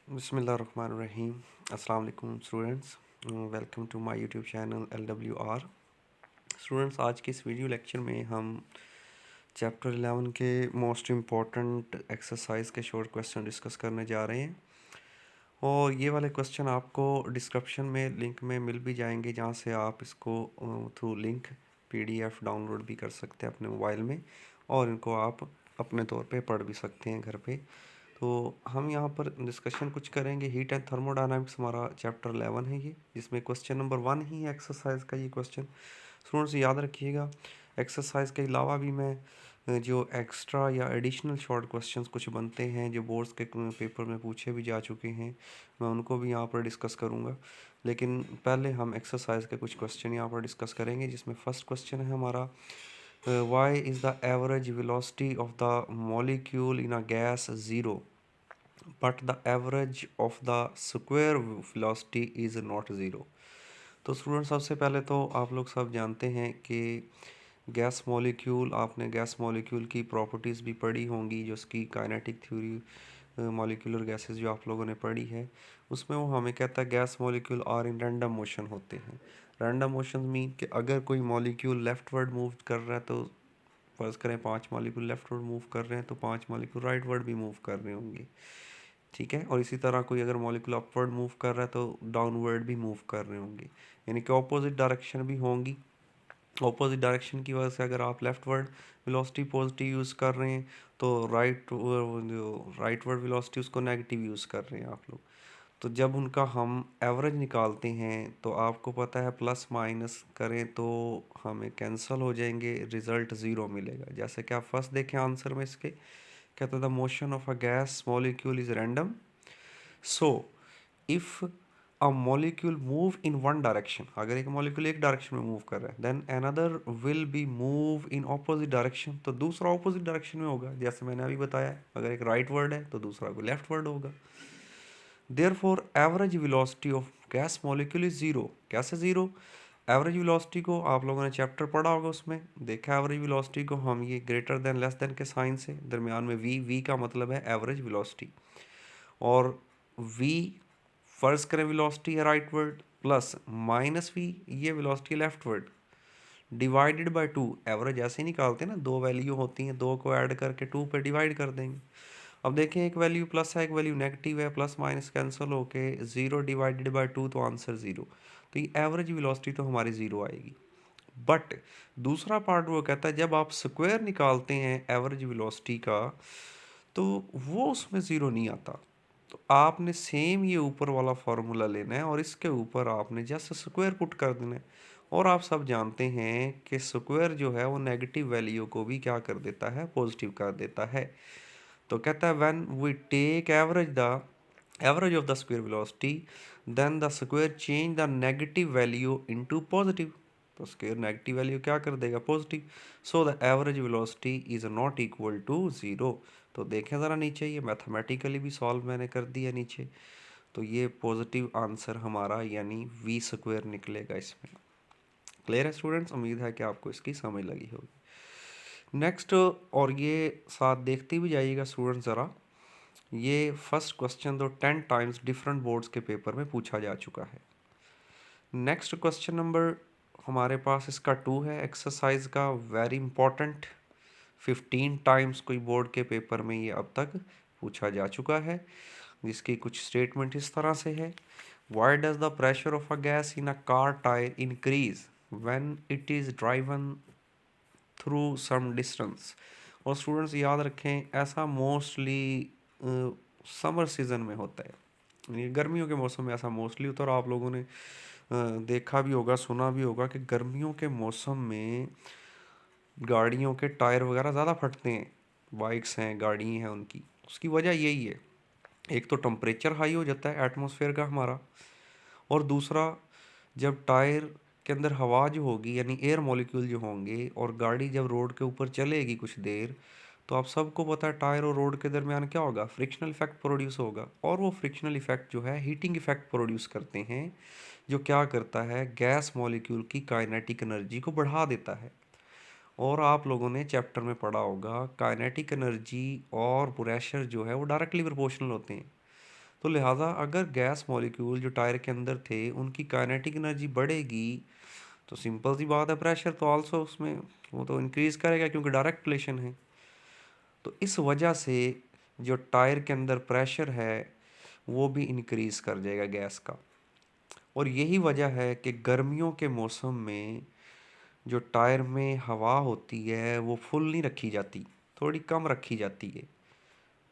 बिस्मिल्लाहिर्रहमानिर्रहीम। अस्सलाम वालेकुम students, welcome to my YouTube channel LWR। Students, आज के इस वीडियो लेक्चर में हम चैप्टर 11 के मोस्ट इम्पॉर्टेंट एक्सरसाइज के शॉर्ट क्वेश्चन डिस्कस करने जा रहे हैं। और ये वाले क्वेश्चन आपको डिस्क्रिप्शन में लिंक में मिल भी जाएंगे, जहाँ से आप इसको थ्रू लिंक PDF डाउनलोड भी कर सकते हैं अपने मोबाइल में, और इनको आप अपने तौर पे पढ़ भी सकते हैं घर पे। तो हम यहाँ पर डिस्कशन कुछ करेंगे। हीट एंड थर्मोडायनामिक्स हमारा चैप्टर 11 है ये, जिसमें क्वेश्चन नंबर 1 ही है एक्सरसाइज का ये क्वेश्चन। स्टूडेंट्स याद रखिएगा, एक्सरसाइज के अलावा भी मैं जो एक्स्ट्रा या एडिशनल शॉर्ट क्वेश्चंस कुछ बनते हैं जो बोर्ड्स के पेपर में पूछे भी जा चुके हैं, मैं उनको भी यहाँ पर डिस्कस करूँगा। लेकिन पहले हम एक्सरसाइज के कुछ क्वेश्चन यहाँ पर डिस्कस करेंगे, जिसमें फर्स्ट क्वेश्चन है हमारा, why is the average velocity of the molecule in a gas zero but the average of the square velocity is not zero. तो स्टूडेंट, सबसे पहले तो आप लोग सब जानते हैं कि गैस मॉलिक्यूल, आपने गैस मॉलिक्यूल की प्रॉपर्टीज़ भी पढ़ी होंगी, जो उसकी काइनेटिक थ्योरी मॉलिक्यूलर गैसेस जो आप लोगों ने पढ़ी है, उसमें वो हमें कहता है gas molecule are in random motion होते हैं। रैंडम मोशन मीन कि अगर कोई मॉलिक्यूल लेफ्टवर्ड मूव कर रहा है तो फर्ज करें 5 मॉलिक्यूल लेफ्टवर्ड मूव कर रहे हैं तो 5 मॉलिक्यूल राइटवर्ड भी मूव कर रहे होंगे, ठीक है। और इसी तरह कोई अगर मॉलिक्यूल अपवर्ड मूव कर रहा है तो डाउनवर्ड भी मूव कर रहे होंगे, यानी कि ऑपोजिट डायरेक्शन भी होंगी। ऑपोजिट डायरेक्शन की वजह से अगर आप लेफ्टवर्ड वेलोसिटी पॉजिटिव यूज़ कर रहे हैं तो राइटवर्ड वेलोसिटी उसको नेगेटिव यूज़ कर रहे हैं आप लोग। तो जब उनका हम एवरेज निकालते हैं तो आपको पता है प्लस माइनस करें तो हमें कैंसिल हो जाएंगे, रिजल्ट ज़ीरो मिलेगा। जैसे कि आप फर्स्ट देखें आंसर में इसके, कहता है the motion of a gas molecule is random, so if a molecule move in one direction, अगर एक मॉलिक्यूल एक डायरेक्शन में मूव कर रहा है, then another will be move in opposite direction, तो दूसरा ऑपोजिट डायरेक्शन में होगा। जैसे मैंने अभी बताया, अगर एक राइट वर्ड है तो दूसरा को लेफ्ट वर्ड होगा। Therefore average velocity of gas molecule is zero. कैसे जीरो? एवरेज वेलोसिटी को आप लोगों ने चैप्टर पढ़ा होगा, उसमें देखा एवरेज वेलोसिटी को हम ये ग्रेटर देन लेस देन के साइन से, दरमियान में वी का मतलब है एवरेज वेलोसिटी, और वी फर्ज करें वेलोसिटी है rightward, plus minus V ये velocity leftward, divided by two. Average ऐसे ही निकालते हैं ना, दो वैल्यू होती हैं, दो को ऐड करके टू पे डिवाइड कर देंगे। अब देखें, एक वैल्यू प्लस है एक वैल्यू नेगेटिव है, प्लस माइनस कैंसिल होके ज़ीरो डिवाइडेड बाय टू, तो आंसर ज़ीरो। तो ये एवरेज वेलोसिटी तो हमारी ज़ीरो आएगी। बट दूसरा पार्ट वो कहता है जब आप स्क्वायर निकालते हैं एवरेज वेलोसिटी का तो वो उसमें ज़ीरो नहीं आता। तो आपने सेम ये ऊपर वाला फार्मूला लेना है और इसके ऊपर आपने जस्ट स्क्वायर पुट कर देना है। और आप सब जानते हैं कि स्क्वायर जो है वो नेगेटिव वैल्यू को भी क्या कर देता है, पॉजिटिव कर देता है। तो कहता है when we take average of the square velocity then the square change the negative value into positive. तो स्क्वायर नेगेटिव वैल्यू क्या कर देगा, positive. So the average velocity is not equal to zero. तो देखें ज़रा नीचे, ये मैथमेटिकली भी सॉल्व मैंने कर दिया नीचे। तो ये पॉजिटिव आंसर हमारा यानी वी स्क्वायर निकलेगा इसमें। क्लियर है स्टूडेंट्स? उम्मीद है कि आपको इसकी समझ लगी होगी। नेक्स्ट, और ये साथ देखते भी जाइएगा स्टूडेंट ज़रा, ये फर्स्ट क्वेश्चन तो 10 टाइम्स डिफरेंट बोर्ड्स के पेपर में पूछा जा चुका है। नेक्स्ट क्वेश्चन नंबर हमारे पास इसका 2 है एक्सरसाइज का, वेरी इंपॉर्टेंट। 15 टाइम्स कोई बोर्ड के पेपर में ये अब तक पूछा जा चुका है, जिसकी कुछ स्टेटमेंट इस तरह से है। Why does the pressure of a gas in a car tyre increase when it is driven through some distance. और स्टूडेंट्स याद रखें, ऐसा मोस्टली समर सीज़न में होता है, यानी गर्मियों के मौसम में ऐसा मोस्टली होता है। और आप लोगों ने देखा भी होगा, सुना भी होगा कि गर्मियों के मौसम में गाड़ियों के टायर वगैरह ज़्यादा फटते हैं, बाइक्स हैं, गाड़ी हैं उनकी। उसकी वजह यही है, एक तो टेम्परेचर हाई हो जाता है एटमॉस्फेयर का हमारा, और दूसरा जब टायर के अंदर हवा जो होगी यानी एयर मॉलिक्यूल जो होंगे, और गाड़ी जब रोड के ऊपर चलेगी कुछ देर, तो आप सबको पता है टायर और रोड के दरमियान क्या होगा, फ्रिक्शनल इफेक्ट प्रोड्यूस होगा। और वो फ्रिक्शनल इफेक्ट जो है हीटिंग इफेक्ट प्रोड्यूस करते हैं, जो क्या करता है, गैस मॉलिक्यूल की काइनेटिक एनर्जी को बढ़ा देता है। और आप लोगों ने चैप्टर में पढ़ा होगा काइनेटिक एनर्जी और प्रेशर जो है वो डायरेक्टली प्रोपोर्शनल होते हैं। तो लिहाजा अगर गैस मॉलिक्यूल जो टायर के अंदर थे उनकी काइनेटिक एनर्जी बढ़ेगी तो सिंपल सी बात है प्रेशर तो आल्सो उसमें वो तो इंक्रीज करेगा क्योंकि डायरेक्ट रिलेशन है। तो इस वजह से जो टायर के अंदर प्रेशर है वो भी इंक्रीज कर जाएगा गैस का। और यही वजह है कि गर्मियों के मौसम में जो टायर में हवा होती है वो फुल नहीं रखी जाती, थोड़ी कम रखी जाती है,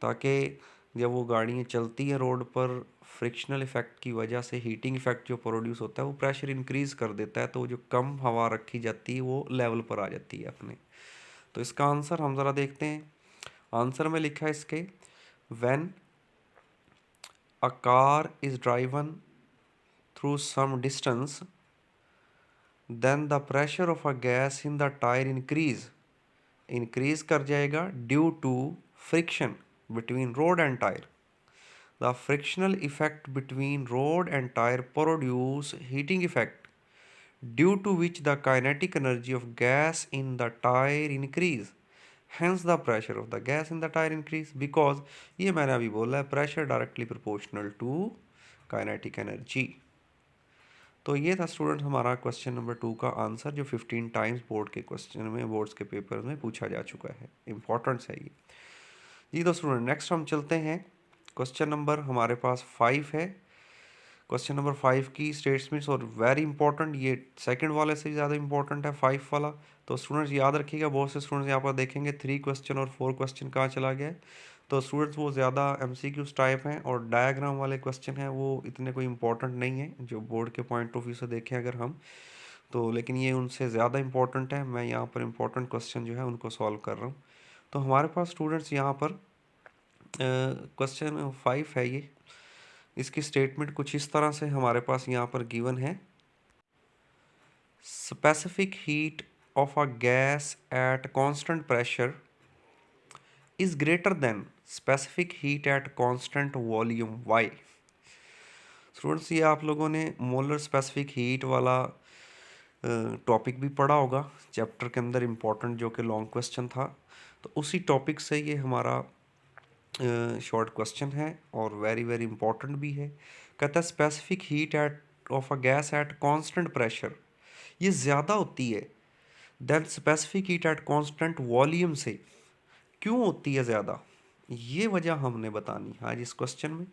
ताकि जब वो गाड़ियाँ चलती हैं रोड पर फ्रिक्शनल इफेक्ट की वजह से हीटिंग इफेक्ट जो प्रोड्यूस होता है वो प्रेशर इंक्रीज कर देता है, तो जो कम हवा रखी जाती है वो लेवल पर आ जाती है अपने। तो इसका आंसर हम ज़रा देखते हैं। आंसर में लिखा है इसके, when a car is driven through some distance then the pressure of a gas in the tyre increase कर जाएगा due to friction between road and tyre. The frictional effect between rod and tire produce heating effect, due to which the kinetic energy of gas in the tire increase. Hence the pressure of the gas in the tire increase, because ये मैंने अभी बोला है pressure directly proportional to kinetic energy। तो ये था student हमारा question number 2 का आंसर, जो 15 टाइम्स बोर्ड के क्वेश्चन में, बोर्ड्स के पेपर में पूछा जा चुका है। इंपॉर्टेंट है ये जी। तो स्टूडेंट नेक्स्ट हम चलते हैं, क्वेश्चन नंबर हमारे पास 5 है। क्वेश्चन नंबर 5 की स्टेटमेंट्स और वेरी इंपॉर्टेंट, ये सेकंड वाले से भी ज़्यादा इंपॉर्टेंट है 5 वाला। तो स्टूडेंट्स याद रखिएगा, बहुत से स्टूडेंट्स यहाँ पर देखेंगे 3 क्वेश्चन और 4 क्वेश्चन कहाँ चला गया है। तो स्टूडेंट्स वो ज़्यादा एमसीक्यूज टाइप हैं और डायग्राम वाले क्वेश्चन हैं वो इतने कोई इंपॉर्टेंट नहीं है जो बोर्ड के पॉइंट ऑफ व्यू से देखें अगर हम तो, लेकिन ये उनसे ज़्यादा इंपॉर्टेंट है। मैं यहाँ पर इंपॉर्टेंट क्वेश्चन जो है उनको सॉल्व कर रहा हूँ। तो हमारे पास स्टूडेंट्स यहाँ पर क्वेश्चन 5 है ये, इसकी स्टेटमेंट कुछ इस तरह से हमारे पास यहाँ पर गिवन है। Specific heat of a gas at constant pressure is greater than specific heat at constant volume why. Students ये आप लोगों ने मोलर स्पेसिफिक हीट वाला टॉपिक भी पढ़ा होगा चैप्टर के अंदर, इम्पोर्टेंट जो कि लॉन्ग क्वेश्चन था। तो उसी टॉपिक से ये हमारा शॉर्ट क्वेश्चन है और वेरी वेरी इंपॉर्टेंट भी है। कहता है specific heat at of a gas at constant pressure ये ज़्यादा होती है then specific heat at constant volume से। क्यों होती है ज़्यादा, ये वजह हमने बतानी आज इस क्वेश्चन में।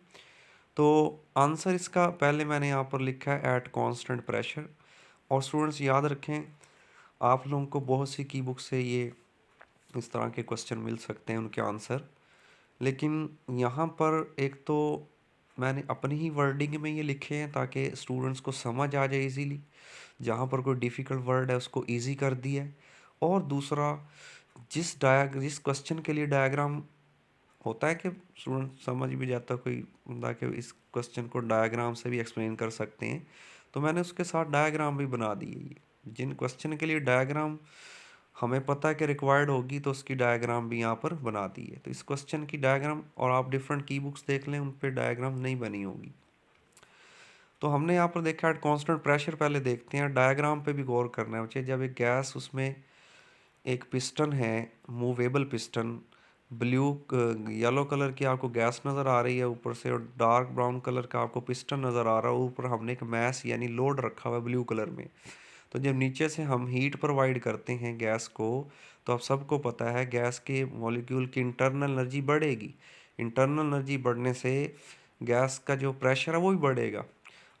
तो आंसर इसका पहले मैंने यहाँ पर लिखा है एट कांस्टेंट प्रेशर। और स्टूडेंट्स याद रखें, आप लोगों को बहुत सी की बुक से ये इस तरह के क्वेश्चन मिल सकते हैं उनके आंसर, लेकिन यहाँ पर एक तो मैंने अपनी ही वर्डिंग में ये लिखे हैं ताकि स्टूडेंट्स को समझ आ जाए इजीली, जहाँ पर कोई डिफ़िकल्ट वर्ड है उसको इजी कर दिया है। और दूसरा, जिस क्वेश्चन के लिए डायग्राम होता है कि स्टूडेंट समझ भी जाता है कोई बंदा कि इस क्वेश्चन को डायग्राम से भी एक्सप्लेन कर सकते हैं, तो मैंने उसके साथ डायग्राम भी बना दिए। ये जिन क्वेश्चन के लिए डायग्राम हमें पता है कि रिक्वायर्ड होगी तो उसकी डायग्राम भी यहाँ पर बना दी है। तो इस क्वेश्चन की डायग्राम, और आप डिफरेंट की बुक्स देख लें उन पर डायग्राम नहीं बनी होगी। तो हमने यहाँ पर देखा एट कांस्टेंट प्रेशर, पहले देखते हैं डायग्राम पे भी गौर करना है बच्चे। जब एक गैस, उसमें एक पिस्टन है, movable piston, blue yellow colour की आपको गैस नज़र आ रही है ऊपर से, और डार्क ब्राउन कलर का आपको पिस्टन नज़र आ रहा है, ऊपर हमने एक मैस यानी लोड रखा हुआ है ब्लू कलर में। तो जब नीचे से हम हीट प्रोवाइड करते हैं गैस को, तो आप सबको पता है गैस के मॉलिक्यूल की इंटरनल एनर्जी बढ़ेगी। इंटरनल एनर्जी बढ़ने से गैस का जो प्रेशर है वो भी बढ़ेगा।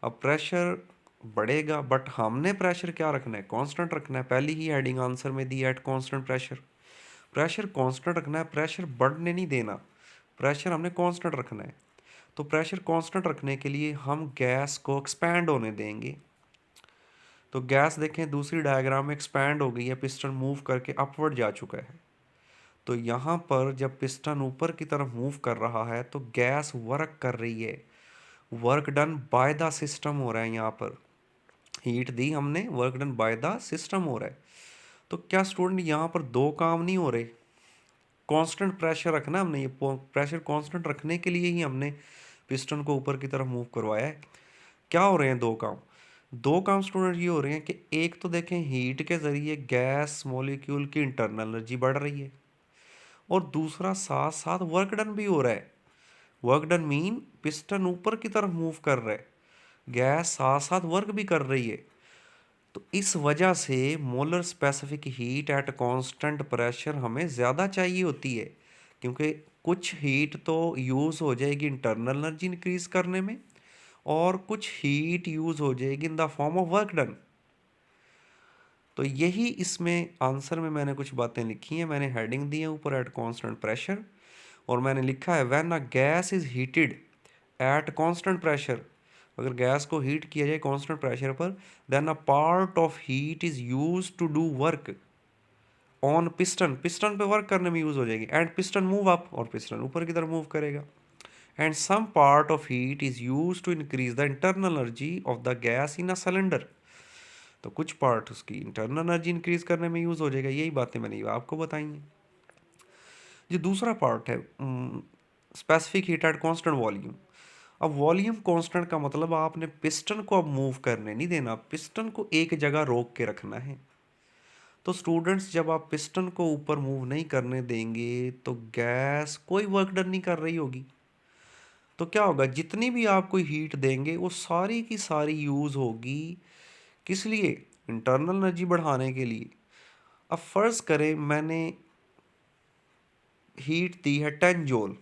अब प्रेशर बढ़ेगा बट हमने प्रेशर क्या रखना है, कांस्टेंट रखना है। पहली ही हेडिंग आंसर में दी at constant pressure, pressure constant रखना है, प्रेशर बढ़ने नहीं देना, प्रेशर हमने कांस्टेंट रखना है। तो प्रेशर कांस्टेंट रखने के लिए हम गैस को एक्सपैंड होने देंगे। तो गैस देखें दूसरी डायग्राम में एक्सपैंड हो गई है, पिस्टन मूव करके अपवर्ड जा चुका है। तो यहाँ पर जब पिस्टन ऊपर की तरफ मूव कर रहा है तो गैस वर्क कर रही है, work done by the system हो रहा है। यहाँ पर हीट दी हमने, work done by the system हो रहा है। तो क्या स्टूडेंट यहाँ पर दो काम नहीं हो रहे, कांस्टेंट प्रेशर रखना हमने, ये प्रेशर कांस्टेंट रखने के लिए ही हमने पिस्टन को ऊपर की तरफ मूव करवाया है। क्या हो रहे हैं दो काम, दो काम स्टूडेंट ये हो रहे हैं कि एक तो देखें हीट के ज़रिए गैस मॉलिक्यूल की इंटरनल एनर्जी बढ़ रही है, और दूसरा साथ साथ वर्क डन भी हो रहा है। वर्क डन मीन पिस्टन ऊपर की तरफ मूव कर रहा है, गैस साथ साथ वर्क भी कर रही है। तो इस वजह से molar specific heat at constant pressure हमें ज़्यादा चाहिए होती है, क्योंकि कुछ हीट तो यूज़ हो जाएगी इंटरनल एनर्जी इंक्रीज करने में, और कुछ हीट यूज़ हो जाएगी in the form of work done. तो यही इसमें आंसर में मैंने कुछ बातें लिखी हैं, मैंने हेडिंग दी है ऊपर एट कांस्टेंट प्रेशर, और मैंने लिखा है when a gas is heated at constant pressure, अगर गैस को हीट किया जाए कांस्टेंट प्रेशर पर, then a part of heat is use to do work on piston, piston पे वर्क करने में यूज हो जाएगी, एंड पिस्टन मूव अप, और पिस्टन ऊपर की तरफ मूव करेगा, and some part of heat is use to increase the internal energy of the gas in a cylinder. तो कुछ पार्ट उसकी इंटरनल एनर्जी इंक्रीज करने में यूज हो जाएगा, यही बातें मैंने आपको बताई हैं। जो दूसरा पार्ट है specific heat at constant volume. अब वॉल्यूम कांस्टेंट का मतलब आपने पिस्टन को अब मूव करने नहीं देना, पिस्टन को एक जगह रोक के रखना है। तो स्टूडेंट्स, जब आप पिस्टन को ऊपर मूव नहीं करने देंगे तो गैस कोई वर्क डन नहीं कर रही होगी। तो क्या होगा, जितनी भी आप कोई हीट देंगे वो सारी की सारी यूज़ होगी, किस लिए, इंटरनल एनर्जी बढ़ाने के लिए। अब फर्ज करें मैंने हीट दी है 10 जूल,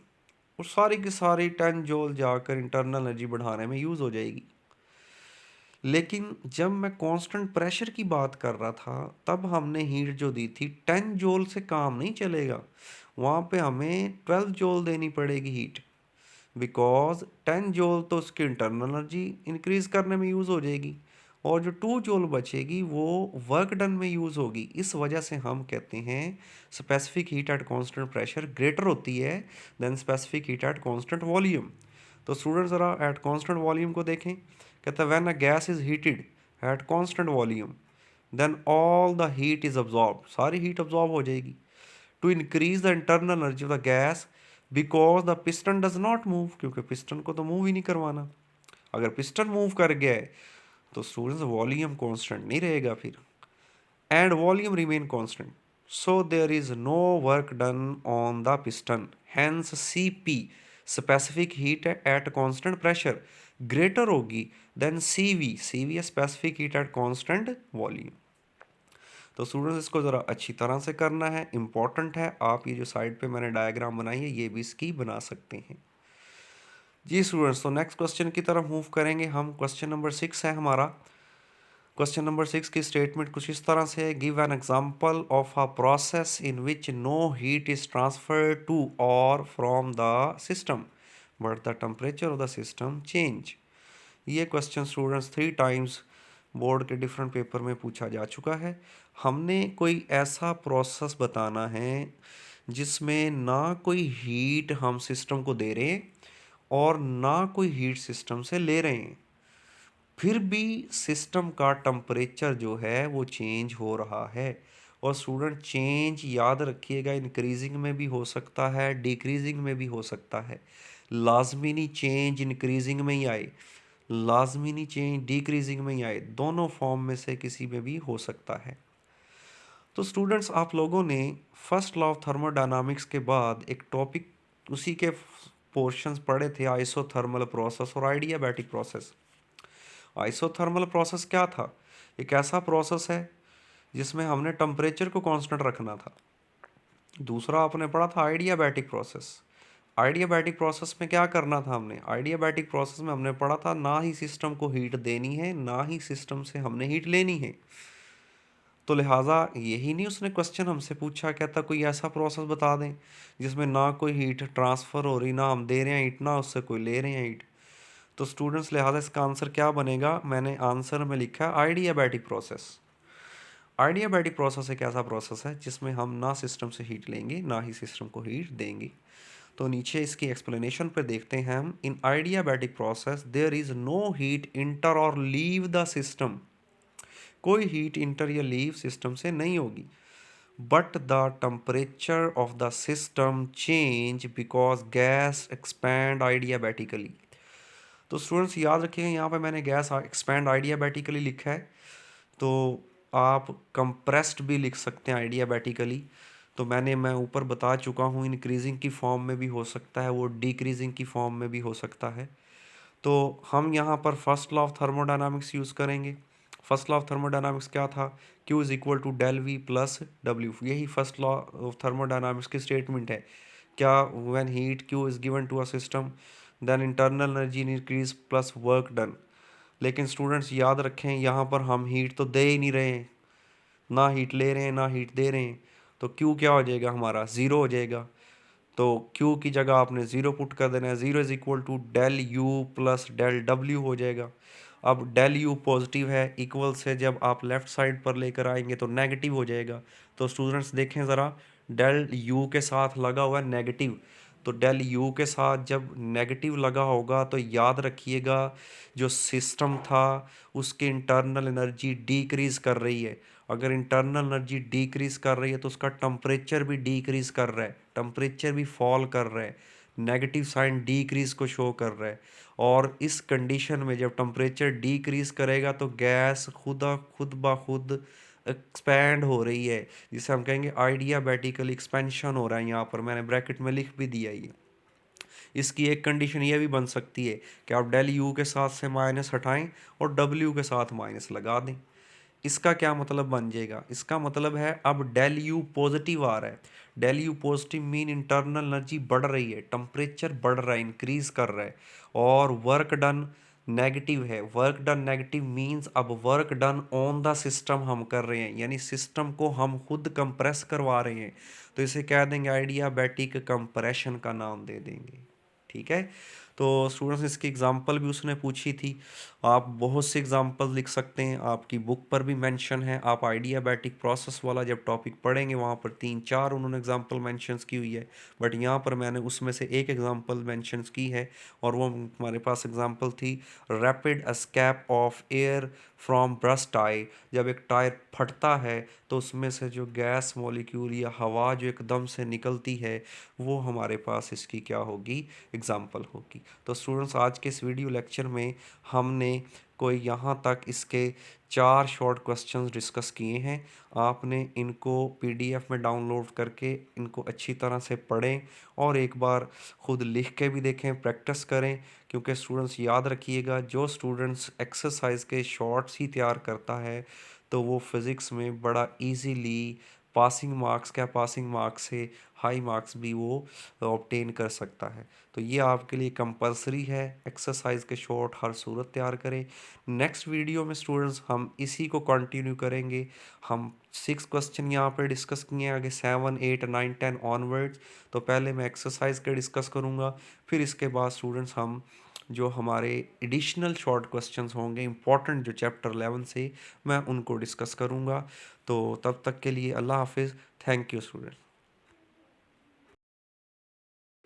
और सारी की सारी 10 जूल जाकर इंटरनल एनर्जी बढ़ाने में यूज़ हो जाएगी। लेकिन जब मैं कांस्टेंट प्रेशर की बात कर रहा था तब हमने हीट जो दी थी 10 जूल से काम नहीं चलेगा, वहाँ पे हमें 12 जूल देनी पड़ेगी हीट, बिकॉज 10 जूल तो उसकी इंटरनल एनर्जी इंक्रीज करने में यूज़ हो जाएगी, और जो 2 जूल बचेगी वो वर्क डन में यूज़ होगी। इस वजह से हम कहते हैं specific heat at constant pressure greater होती है then specific heat at constant volume. तो स्टूडेंट ज़रा एट कांस्टेंट वॉल्यूम को देखें, कहता है when a gas is heated at constant volume then all the heat is absorb, सारी हीट अब्जॉर्ब हो जाएगी to increase the internal energy of the gas because the piston does not move, क्योंकि piston को तो move ही नहीं करवाना। अगर piston move कर गया है तो स्टूडेंट्स वॉल्यूम कांस्टेंट नहीं रहेगा फिर, and volume remain constant, so there is no work done on the piston, hence Cp specific heat at constant pressure greater होगी देन Cv, Cv है specific heat at constant volume. तो students इसको ज़रा अच्छी तरह से करना है, इम्पॉर्टेंट है। आप ये जो साइड पे मैंने डायग्राम बनाई है ये भी इसकी बना सकते हैं। जी स्टूडेंट्स, तो नेक्स्ट क्वेश्चन की तरफ मूव करेंगे हम। क्वेश्चन नंबर 6 है हमारा। क्वेश्चन नंबर 6 की स्टेटमेंट कुछ इस तरह से है, give an example of a process in which no heat is transferred to or from the system but the temperature of the system change. ये क्वेश्चन स्टूडेंट्स 3 टाइम्स बोर्ड के different paper में पूछा जा चुका है। हमने कोई ऐसा प्रोसेस बताना है जिसमें ना कोई हीट हम सिस्टम को दे रहे हैं और ना कोई हीट सिस्टम से ले रहे हैं, फिर भी सिस्टम का टेम्परेचर जो है वो चेंज हो रहा है। और स्टूडेंट चेंज याद रखिएगा, इंक्रीजिंग में भी हो सकता है, डिक्रीजिंग में भी हो सकता है। लाजमी नहीं चेंज इंक्रीजिंग में ही आए, लाजमी नहीं चेंज डिक्रीजिंग में ही आए, दोनों फॉर्म में से किसी में भी हो सकता है। तो स्टूडेंट्स, आप लोगों ने फर्स्ट लॉ ऑफ थर्मोडायनामिक्स के बाद एक टॉपिक उसी के पोर्शंस पढ़े थे, आइसोथर्मल प्रोसेस और आइडियाबैटिक प्रोसेस। आइसोथर्मल प्रोसेस क्या था, एक ऐसा प्रोसेस है जिसमें हमने टेम्परेचर को कांस्टेंट रखना था। दूसरा आपने पढ़ा था आइडियाबैटिक प्रोसेस। आइडियाबैटिक प्रोसेस में क्या करना था हमने, आइडियाबैटिक प्रोसेस में हमने पढ़ा था ना ही सिस्टम को हीट देनी है ना ही सिस्टम से हमने हीट लेनी है। तो लिहाजा यही नहीं उसने क्वेश्चन हमसे पूछा, कहता कोई ऐसा प्रोसेस बता दें जिसमें ना कोई हीट ट्रांसफ़र हो रही, ना हम दे रहे हैं हीट ना उससे कोई ले रहे हैं हीट। तो स्टूडेंट्स, लिहाजा इसका आंसर क्या बनेगा, मैंने आंसर में लिखा है आइडियाबैटिक प्रोसेस। आइडियाबैटिक प्रोसेस एक ऐसा प्रोसेस है जिसमें हम ना सिस्टम से हीट लेंगे ना ही सिस्टम को हीट देंगे। तो नीचे इसकी एक्सप्लेनेशन पे देखते हैं हम, in adiabatic process there is no heat enter or leave the system, कोई हीट इंटर या लीव सिस्टम से नहीं होगी, but the temperature of the system change because gas expand adiabatically. तो स्टूडेंट्स याद रखिएगा, यहाँ पे मैंने गैस एक्सपैंड आइडियाबैटिकली लिखा है, तो आप कंप्रेस्ड भी लिख सकते हैं आइडियाबैटिकली। तो मैं ऊपर बता चुका हूँ, इंक्रीजिंग की फॉर्म में भी हो सकता है, वो डिक्रीजिंग की फॉर्म में भी हो सकता है। तो हम यहाँ पर first law of thermodynamics use करेंगे। फर्स्ट लॉ ऑफ थर्मोडायनामिक्स क्या था? Q is equal to del V plus W. यही फर्स्ट लॉ ऑफ थर्मोडायनामिक्स की स्टेटमेंट है। क्या? When heat Q is given to a system then internal energy increase plus work done. लेकिन students याद रखें, यहाँ पर हम हीट तो दे ही नहीं रहे हैं, ना हीट ले रहे हैं ना हीट दे रहे हैं। तो Q क्या हो जाएगा? हमारा ज़ीरो हो जाएगा। तो Q की जगह आपने ज़ीरो पुट कर देना है। Zero is equal to del U plus del W हो जाएगा। अब डेल यू पॉजिटिव है, इक्वल से जब आप लेफ्ट साइड पर लेकर आएंगे तो नेगेटिव हो जाएगा। तो स्टूडेंट्स देखें ज़रा, डेल यू के साथ लगा हुआ है नेगेटिव। तो डेल यू के साथ जब नेगेटिव लगा होगा तो याद रखिएगा, जो सिस्टम था उसकी इंटरनल एनर्जी डीक्रीज़ कर रही है। अगर इंटरनल एनर्जी डीक्रीज कर रही है तो उसका टेम्परेचर भी डीक्रीज कर रहा है, टेम्परेचर भी फॉल कर रहा है, नेगेटिव साइन डीक्रीज को शो कर रहा है। और इस कंडीशन में जब टेम्परेचर डीक्रीज करेगा तो गैस खुद ब खुद एक्सपैंड हो रही है, जिसे हम कहेंगे आइडियाबैटिकल एक्सपेंशन हो रहा है। यहाँ पर मैंने ब्रैकेट में लिख भी दिया ये। इसकी एक कंडीशन ये भी बन सकती है कि आप डेल यू के साथ से माइनस हटाएं और डब्ल्यू के साथ माइनस लगा दें। इसका क्या मतलब बन जाएगा? इसका मतलब है अब डेल यू पॉजिटिव आ रहा है। Del U positive mean internal energy बढ़ रही है, टेम्परेचर बढ़ रहा है, इंक्रीज कर रहा है। और वर्क डन नेगेटिव है। वर्क डन नेगेटिव मीन्स अब work done on the system हम कर रहे हैं, यानी सिस्टम को हम खुद कंप्रेस करवा रहे हैं। तो इसे क्या देंगे? आइडियाबैटिक कंप्रेशन का नाम दे देंगे। ठीक है। तो स्टूडेंट्स इसकी एग्जांपल भी उसने पूछी थी। आप बहुत से एग्जांपल लिख सकते हैं, आपकी बुक पर भी मेंशन है। आप आइडियाबैटिक प्रोसेस वाला जब टॉपिक पढ़ेंगे वहाँ पर 3-4 उन्होंने एग्जांपल मेंशंस की हुई है। बट यहाँ पर मैंने उसमें से एक एग्जांपल मेंशंस की है, और वो हमारे पास एग्जांपल थी rapid escape of air from burst tyre. जब एक टायर फटता है तो उसमें से जो गैस मॉलिक्यूल या हवा जो एकदम से निकलती है, वो हमारे पास इसकी क्या होगी? एग्जाम्पल होगी। तो स्टूडेंट्स आज के इस वीडियो लेक्चर में हमने कोई यहाँ तक इसके 4 शॉर्ट क्वेश्चंस डिस्कस किए हैं। आपने इनको पीडीएफ में डाउनलोड करके इनको अच्छी तरह से पढ़ें और एक बार खुद लिख के भी देखें, प्रैक्टिस करें। क्योंकि स्टूडेंट्स याद रखिएगा, जो स्टूडेंट्स एक्सरसाइज के शॉर्ट्स ही तैयार करता है तो वो फिज़िक्स में बड़ा इजीली पासिंग मार्क्स से हाई मार्क्स भी वो ऑब्टेन कर सकता है। तो ये आपके लिए कंपलसरी है, एक्सरसाइज के शॉर्ट हर सूरत तैयार करें। नेक्स्ट वीडियो में स्टूडेंट्स हम इसी को कंटिन्यू करेंगे। हम 6 क्वेश्चन यहाँ पे डिस्कस किए हैं, आगे 7, 8, 9, 10 ऑनवर्ड्स। तो पहले मैं एक्सरसाइज के डिस्कस करूँगा, फिर इसके बाद स्टूडेंट्स हम जो हमारे एडिशनल शॉर्ट क्वेश्चंस होंगे इंपॉर्टेंट जो चैप्टर 11 से, मैं उनको डिस्कस करूँगा। तो तब तक के लिए अल्लाह हाफिज़। Thank you student.